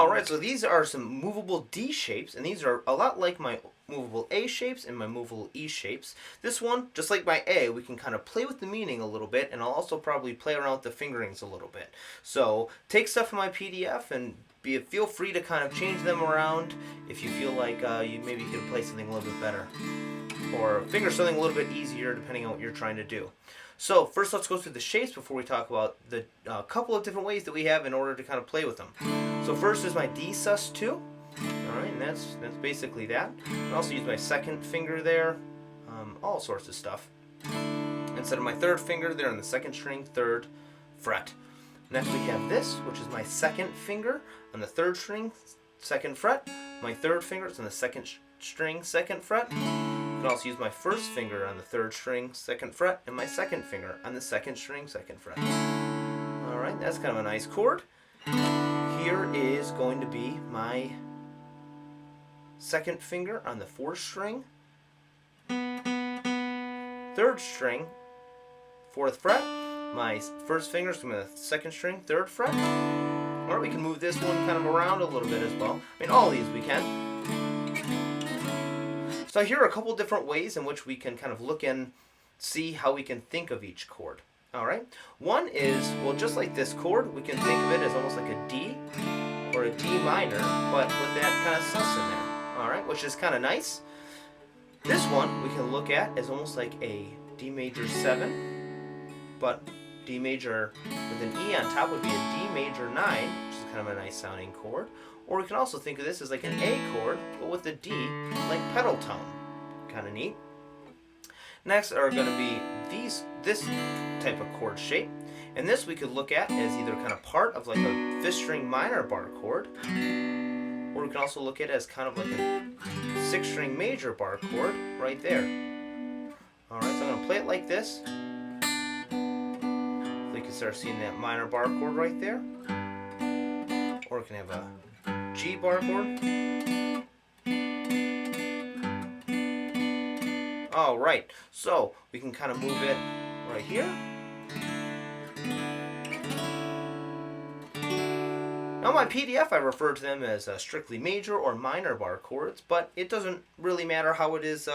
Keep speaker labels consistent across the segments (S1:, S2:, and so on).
S1: Alright, so these are some movable D shapes, and these are a lot like my movable A shapes and my movable E shapes. This one, just like my A, we can kind of play with the meaning a little bit, and I'll also probably play around with the fingerings a little bit. So take stuff from my PDF and feel free to kind of change them around if you feel like you maybe could play something a little bit better, or finger something a little bit easier depending on what you're trying to do. So first let's go through the shapes before we talk about the couple of different ways that we have in order to kind of play with them. So first is my D sus2. Alright, and that's basically that. I also use my second finger there, all sorts of stuff. Instead of my third finger there on the second string, third fret. Next we have this, which is my second finger on the third string, second fret. My third finger is on the second string, second fret. I can also use my first finger on the third string, second fret, and my second finger on the second string, second fret. Alright, that's kind of a nice chord. Here is going to be my second finger on the fourth string, third string, fourth fret. My first finger is going to be the second string, third fret. Or we can move this one kind of around a little bit as well. I mean, all these we can. So here are a couple different ways in which we can kind of look and see how we can think of each chord. Alright, one is, well, just like this chord, we can think of it as almost like a D or a D minor, but with that kind of sus in there. Alright, which is kind of nice. This one we can look at as almost like a D major 7, but D major with an E on top would be a D major 9, which is kind of a nice sounding chord. Or we can also think of this as like an A chord, but with a D, like pedal tone. Kind of neat. Next are going to be this type of chord shape. And this we could look at as either kind of part of like a 5th string minor bar chord, or we can also look at it as kind of like a 6th string major bar chord right there. Alright, so I'm going to play it like this. So you can start seeing that minor bar chord right there. Or we can have a G bar chord. Alright, so we can kind of move it right here. Now my PDF, I refer to them as strictly major or minor bar chords, but it doesn't really matter how it is,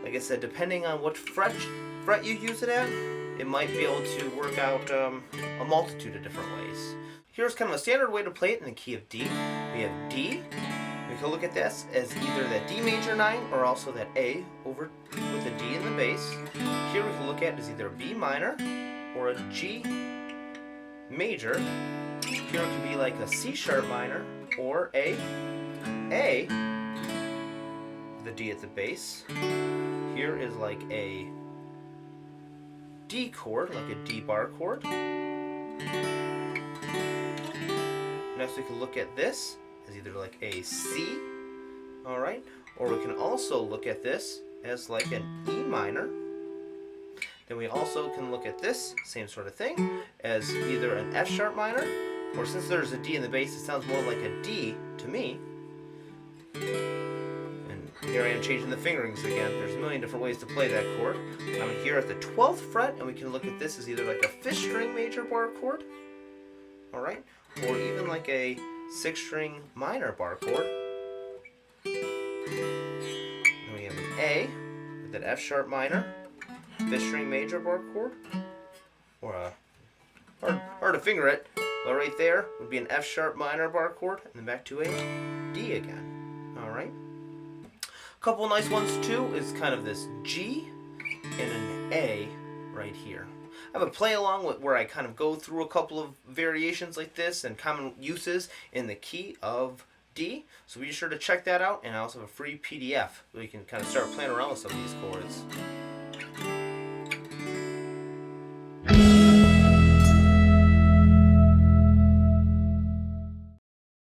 S1: like I said, depending on what fret you use it at, it might be able to work out a multitude of different ways. Here's kind of a standard way to play it in the key of D. We have D. We can look at this as either that D major 9 or also that A over with a D in the bass. Here we can look at it as either B minor or a G major. Here it can be like a C sharp minor or a with a D at the bass. Here is like a D chord, like a D bar chord. Next we can look at this as either like a C, alright, or we can also look at this as like an E minor. Then we also can look at this, same sort of thing, as either an F sharp minor, or since there's a D in the bass, it sounds more like a D to me. And here I am changing the fingerings again. There's a million different ways to play that chord. I'm here at the 12th fret, and we can look at this as either like a 5th string major bar chord, alright, or even like a 6th string minor bar chord. And we have an A with an F sharp minor, 5th string major bar chord, or a hard to finger it, but right there would be an F sharp minor bar chord, and then back to a D again. Alright. A couple nice ones too is kind of this G and an A right here. I have a play along with where I kind of go through a couple of variations like this and common uses in the key of D. So be sure to check that out, and I also have a free PDF where you can kind of start playing around with some of these chords.